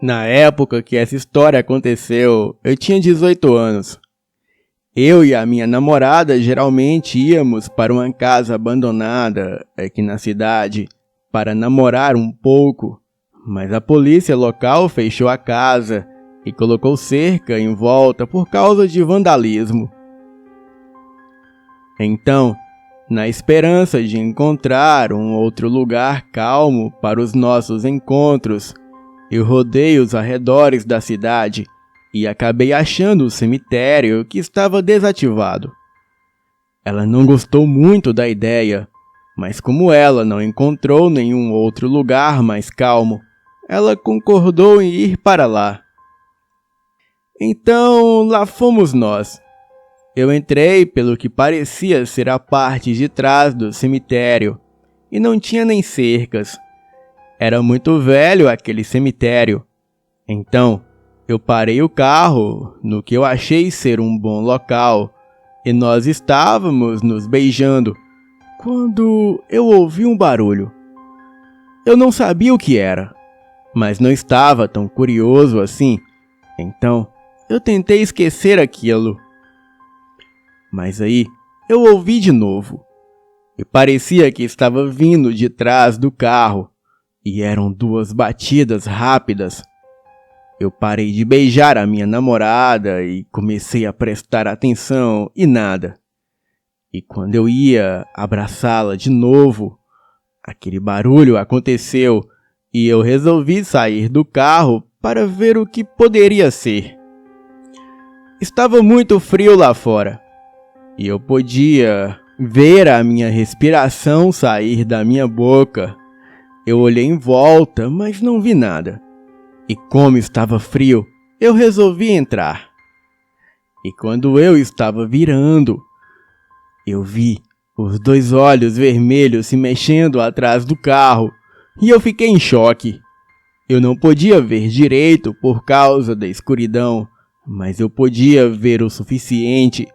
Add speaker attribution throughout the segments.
Speaker 1: Na época que essa história aconteceu, eu tinha 18 anos. Eu e a minha namorada geralmente íamos para uma casa abandonada aqui na cidade para namorar um pouco, mas a polícia local fechou a casa e colocou cerca em volta por causa de vandalismo. Então, na esperança de encontrar um outro lugar calmo para os nossos encontros, eu rodei os arredores da cidade e acabei achando o cemitério que estava desativado. Ela não gostou muito da ideia, mas como ela não encontrou nenhum outro lugar mais calmo, ela concordou em ir para lá. Então, lá fomos nós. Eu entrei pelo que parecia ser a parte de trás do cemitério e não tinha nem cercas. Era muito velho aquele cemitério. Então, eu parei o carro no que eu achei ser um bom local e nós estávamos nos beijando quando eu ouvi um barulho. Eu não sabia o que era, mas não estava tão curioso assim, então eu tentei esquecer aquilo. Mas aí eu ouvi de novo e parecia que estava vindo de trás do carro e eram 2 batidas rápidas. Eu parei de beijar a minha namorada e comecei a prestar atenção e nada. E quando eu ia abraçá-la de novo, aquele barulho aconteceu e eu resolvi sair do carro para ver o que poderia ser. Estava muito frio lá fora e eu podia ver a minha respiração sair da minha boca. Eu olhei em volta, mas não vi nada. E como estava frio, eu resolvi entrar. E quando eu estava virando, eu vi os 2 olhos vermelhos se mexendo atrás do carro e eu fiquei em choque. Eu não podia ver direito por causa da escuridão, mas eu podia ver o suficiente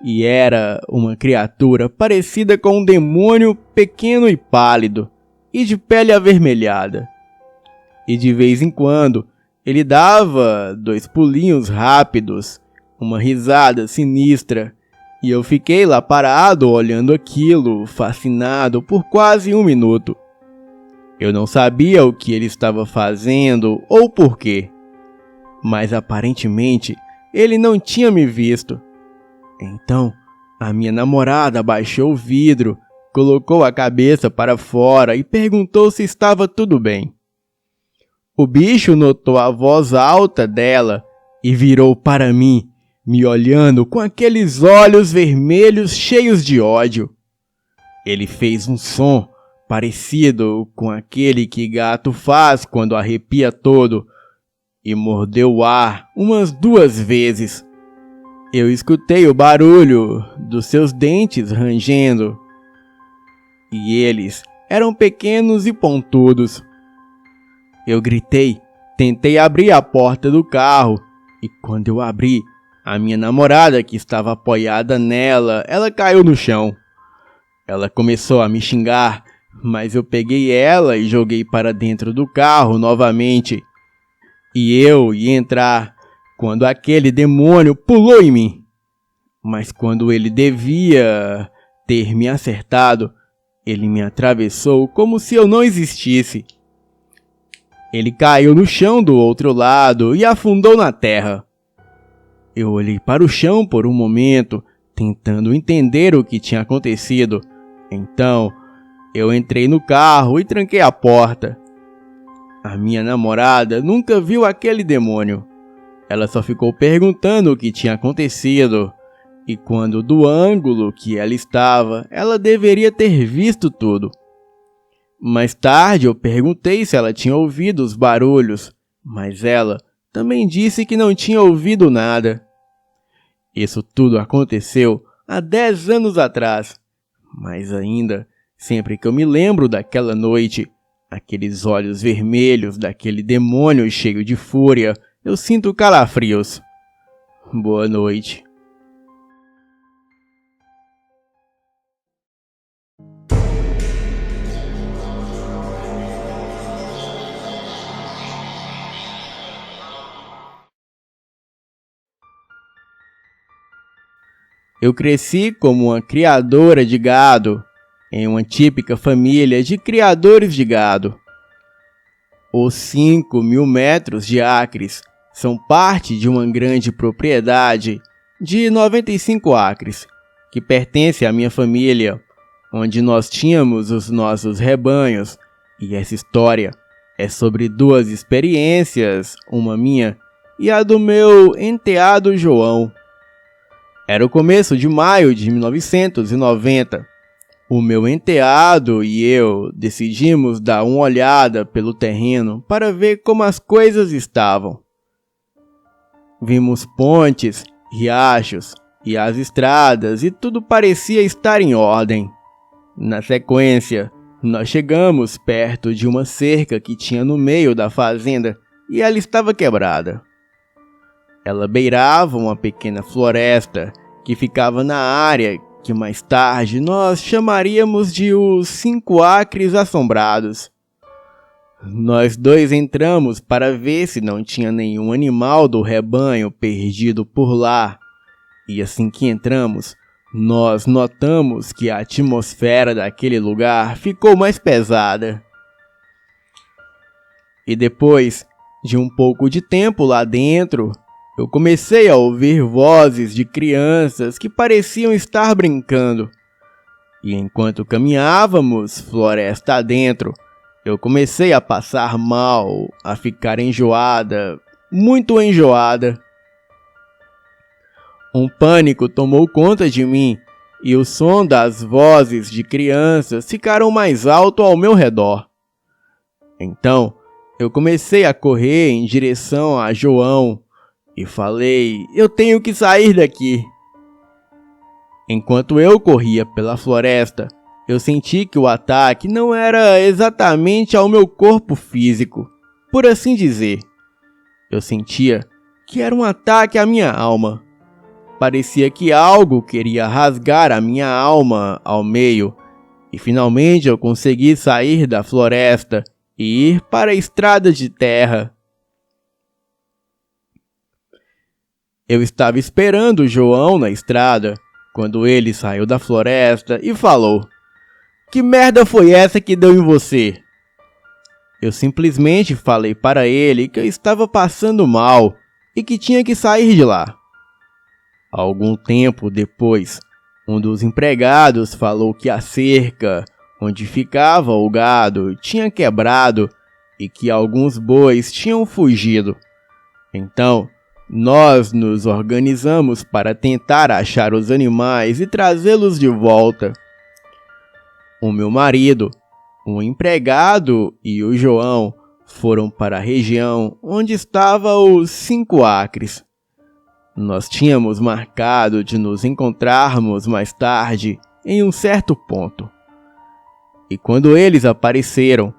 Speaker 1: e era uma criatura parecida com um demônio pequeno e pálido e de pele avermelhada. E de vez em quando, ele dava 2 pulinhos rápidos, uma risada sinistra, e eu fiquei lá parado olhando aquilo, fascinado por quase 1 minuto. Eu não sabia o que ele estava fazendo ou por quê, mas aparentemente ele não tinha me visto. Então, a minha namorada abaixou o vidro, colocou a cabeça para fora e perguntou se estava tudo bem. O bicho notou a voz alta dela e virou para mim, me olhando com aqueles olhos vermelhos cheios de ódio. Ele fez um som parecido com aquele que gato faz quando arrepia todo e mordeu o ar umas 2 vezes. Eu escutei o barulho dos seus dentes rangendo e eles eram pequenos e pontudos. Eu gritei, tentei abrir a porta do carro e quando eu abri, a minha namorada que estava apoiada nela, ela caiu no chão. Ela começou a me xingar, mas eu peguei ela e joguei para dentro do carro novamente. E eu ia entrar quando aquele demônio pulou em mim. Mas quando ele devia ter me acertado, ele me atravessou como se eu não existisse. Ele caiu no chão do outro lado e afundou na terra. Eu olhei para o chão por um momento, tentando entender o que tinha acontecido. Então, eu entrei no carro e tranquei a porta. A minha namorada nunca viu aquele demônio. Ela só ficou perguntando o que tinha acontecido. E quando do ângulo que ela estava, ela deveria ter visto tudo. Mais tarde eu perguntei se ela tinha ouvido os barulhos, mas ela também disse que não tinha ouvido nada. Isso tudo aconteceu há 10 anos atrás, mas ainda, sempre que eu me lembro daquela noite, aqueles olhos vermelhos daquele demônio cheio de fúria, eu sinto calafrios. Boa noite. Eu cresci como uma criadora de gado, em uma típica família de criadores de gado. Os 5.000 metros de acres são parte de uma grande propriedade de 95 acres, que pertence à minha família, onde nós tínhamos os nossos rebanhos, e essa história é sobre 2 experiências, uma minha e a do meu enteado João. Era o começo de maio de 1990. O meu enteado e eu decidimos dar uma olhada pelo terreno para ver como as coisas estavam. Vimos pontes, riachos e as estradas e tudo parecia estar em ordem. Na sequência, nós chegamos perto de uma cerca que tinha no meio da fazenda e ela estava quebrada. Ela beirava uma pequena floresta que ficava na área que mais tarde nós chamaríamos de os 5 acres assombrados. Nós 2 entramos para ver se não tinha nenhum animal do rebanho perdido por lá. E assim que entramos, nós notamos que a atmosfera daquele lugar ficou mais pesada. E depois de um pouco de tempo lá dentro, eu comecei a ouvir vozes de crianças que pareciam estar brincando. E enquanto caminhávamos floresta adentro, eu comecei a passar mal, a ficar enjoada, muito enjoada. Um pânico tomou conta de mim e o som das vozes de crianças ficaram mais alto ao meu redor. Então, eu comecei a correr em direção a João e falei: eu tenho que sair daqui. Enquanto eu corria pela floresta, eu senti que o ataque não era exatamente ao meu corpo físico, por assim dizer. Eu sentia que era um ataque à minha alma. Parecia que algo queria rasgar a minha alma ao meio, e finalmente eu consegui sair da floresta e ir para a estrada de terra. Eu estava esperando o João na estrada, quando ele saiu da floresta e falou: que merda foi essa que deu em você? Eu simplesmente falei para ele que eu estava passando mal e que tinha que sair de lá. Algum tempo depois, um dos empregados falou que a cerca onde ficava o gado tinha quebrado e que alguns bois tinham fugido. Então, nós nos organizamos para tentar achar os animais e trazê-los de volta. O meu marido, o empregado e o João foram para a região onde estavam os 5 acres. Nós tínhamos marcado de nos encontrarmos mais tarde em um certo ponto. E quando eles apareceram,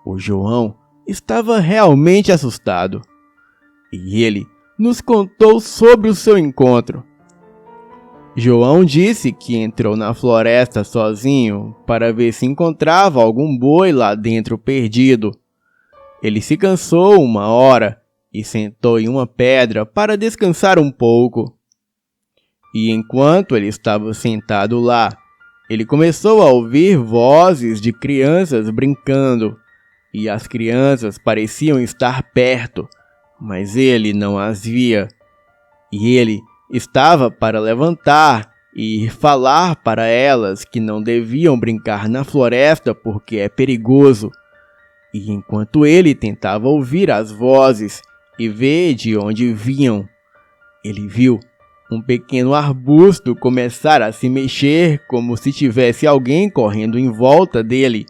Speaker 1: o João estava realmente assustado. E ele nos contou sobre o seu encontro. João disse que entrou na floresta sozinho para ver se encontrava algum boi lá dentro perdido. Ele se cansou uma hora e sentou em uma pedra para descansar um pouco. E enquanto ele estava sentado lá, ele começou a ouvir vozes de crianças brincando, e as crianças pareciam estar perto, mas ele não as via. E ele estava para levantar e falar para elas que não deviam brincar na floresta porque é perigoso. E enquanto ele tentava ouvir as vozes e ver de onde vinham, ele viu um pequeno arbusto começar a se mexer como se tivesse alguém correndo em volta dele,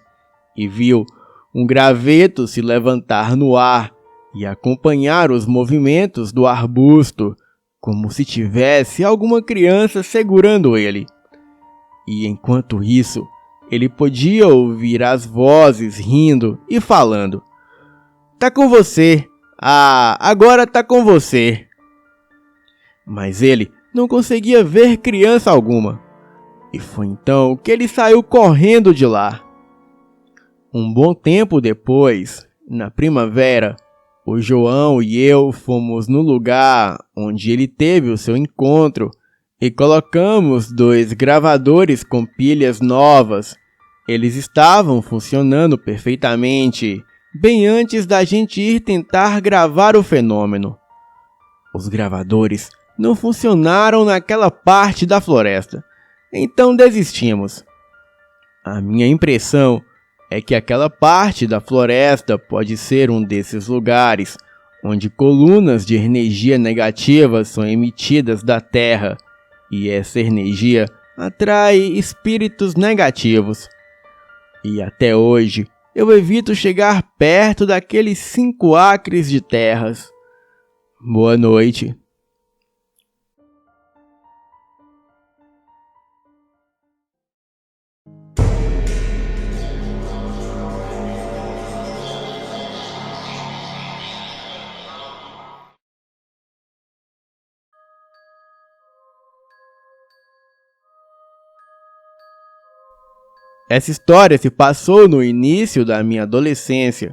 Speaker 1: e viu um graveto se levantar no ar e acompanhar os movimentos do arbusto, como se tivesse alguma criança segurando ele. E enquanto isso, ele podia ouvir as vozes rindo e falando: "Tá com você! Ah, agora tá com você!" Mas ele não conseguia ver criança alguma. E foi então que ele saiu correndo de lá. Um bom tempo depois, na primavera, o João e eu fomos no lugar onde ele teve o seu encontro e colocamos 2 gravadores com pilhas novas. Eles estavam funcionando perfeitamente, bem antes da gente ir tentar gravar o fenômeno. Os gravadores não funcionaram naquela parte da floresta, então desistimos. A minha impressão é que aquela parte da floresta pode ser um desses lugares onde colunas de energia negativa são emitidas da Terra e essa energia atrai espíritos negativos. E até hoje eu evito chegar perto daqueles 5 acres de terras. Boa noite. Essa história se passou no início da minha adolescência.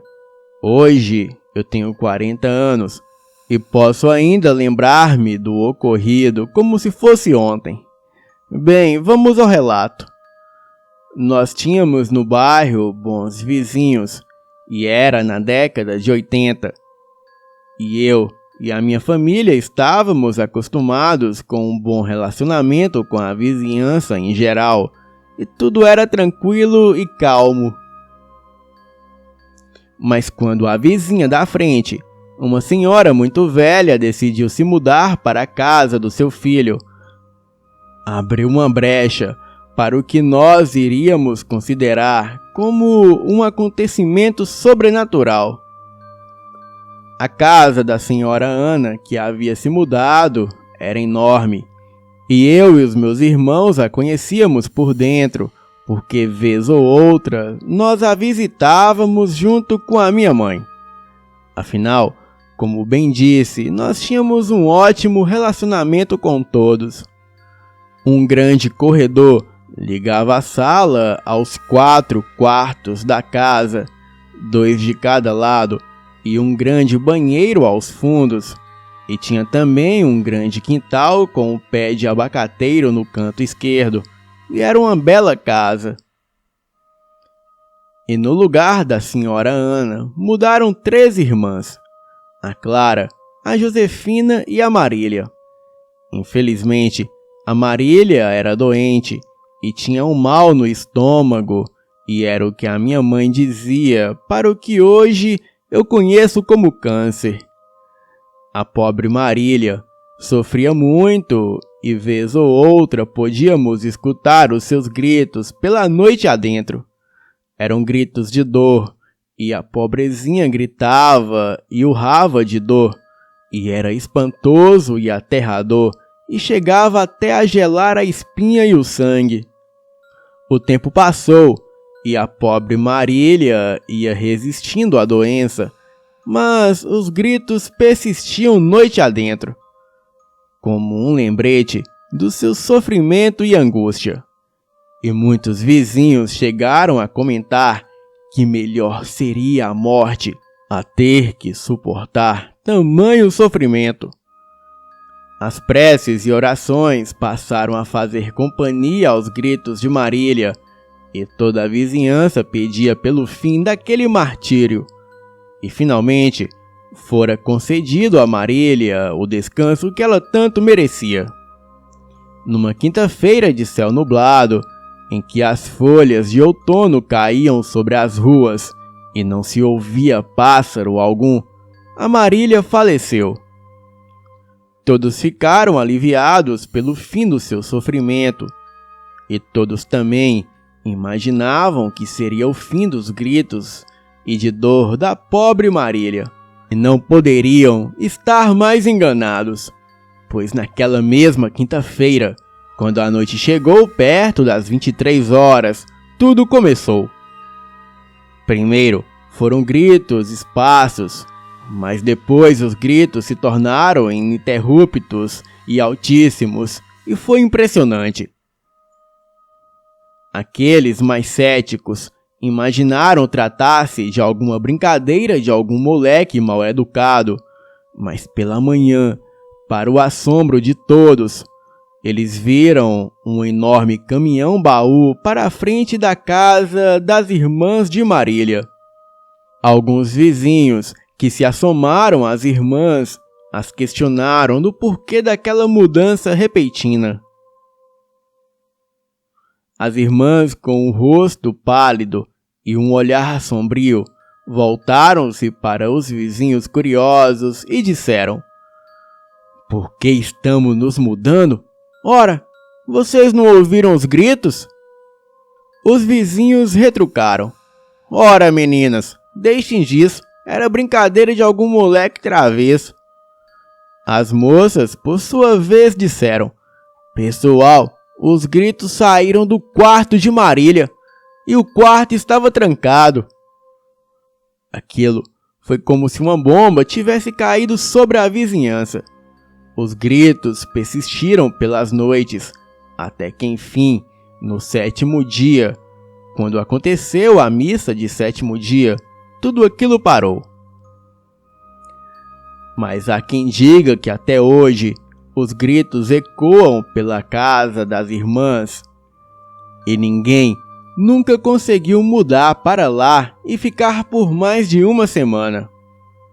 Speaker 1: Hoje eu tenho 40 anos e posso ainda lembrar-me do ocorrido como se fosse ontem. Bem, vamos ao relato. Nós tínhamos no bairro bons vizinhos e era na década de 80. E eu e a minha família estávamos acostumados com um bom relacionamento com a vizinhança em geral. E tudo era tranquilo e calmo. Mas quando a vizinha da frente, uma senhora muito velha, decidiu se mudar para a casa do seu filho, abriu uma brecha para o que nós iríamos considerar como um acontecimento sobrenatural. A casa da senhora Ana, que havia se mudado, era enorme. E eu e os meus irmãos a conhecíamos por dentro, porque vez ou outra nós a visitávamos junto com a minha mãe. Afinal, como bem disse, nós tínhamos um ótimo relacionamento com todos. Um grande corredor ligava a sala aos 4 quartos da casa, 2 de cada lado, e um grande banheiro aos fundos. E tinha também um grande quintal com um pé de abacateiro no canto esquerdo, e era uma bela casa. E no lugar da senhora Ana, mudaram 3 irmãs, a Clara, a Josefina e a Marília. Infelizmente, a Marília era doente e tinha um mal no estômago, e era o que a minha mãe dizia para o que hoje eu conheço como câncer. A pobre Marília sofria muito e vez ou outra podíamos escutar os seus gritos pela noite adentro. Eram gritos de dor e a pobrezinha gritava e urrava de dor e era espantoso e aterrador e chegava até a gelar a espinha e o sangue. O tempo passou e a pobre Marília ia resistindo à doença, mas os gritos persistiam noite adentro, como um lembrete do seu sofrimento e angústia. E muitos vizinhos chegaram a comentar que melhor seria a morte a ter que suportar tamanho sofrimento. As preces e orações passaram a fazer companhia aos gritos de Marília, e toda a vizinhança pedia pelo fim daquele martírio. E finalmente, fora concedido a Marília o descanso que ela tanto merecia. Numa quinta-feira de céu nublado, em que as folhas de outono caíam sobre as ruas e não se ouvia pássaro algum, a Marília faleceu. Todos ficaram aliviados pelo fim do seu sofrimento, e todos também imaginavam que seria o fim dos gritos e de dor da pobre Marília, e não poderiam estar mais enganados, pois naquela mesma quinta-feira, quando a noite chegou perto das 23 horas, tudo começou. Primeiro foram gritos esparsos, mas depois os gritos se tornaram ininterruptos e altíssimos, e foi impressionante. Aqueles mais céticos imaginaram tratar-se de alguma brincadeira de algum moleque mal educado, mas pela manhã, para o assombro de todos, Eles viram um enorme caminhão-baú para a frente da casa das irmãs de Marília. Alguns vizinhos que se assomaram às irmãs as questionaram do porquê daquela mudança repentina. As irmãs, com o rosto pálido e um olhar sombrio, voltaram-se para os vizinhos curiosos e disseram: "Por que estamos nos mudando? Ora, vocês não ouviram os gritos?" Os vizinhos retrucaram: "Ora, meninas, deixem disso, era brincadeira de algum moleque travesso." As moças, por sua vez, disseram: "Pessoal, os gritos saíram do quarto de Marília e o quarto estava trancado." Aquilo foi como se uma bomba tivesse caído sobre a vizinhança. Os gritos persistiram pelas noites, até que enfim, no 7º dia, quando aconteceu a missa de 7º dia, tudo aquilo parou. Mas há quem diga que até hoje os gritos ecoam pela casa das irmãs e ninguém nunca conseguiu mudar para lá e ficar por mais de uma semana.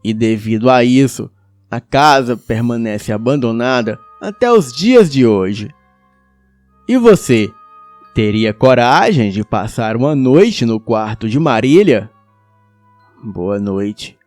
Speaker 1: E devido a isso, a casa permanece abandonada até os dias de hoje. E você, teria coragem de passar uma noite no quarto de Marília? Boa noite.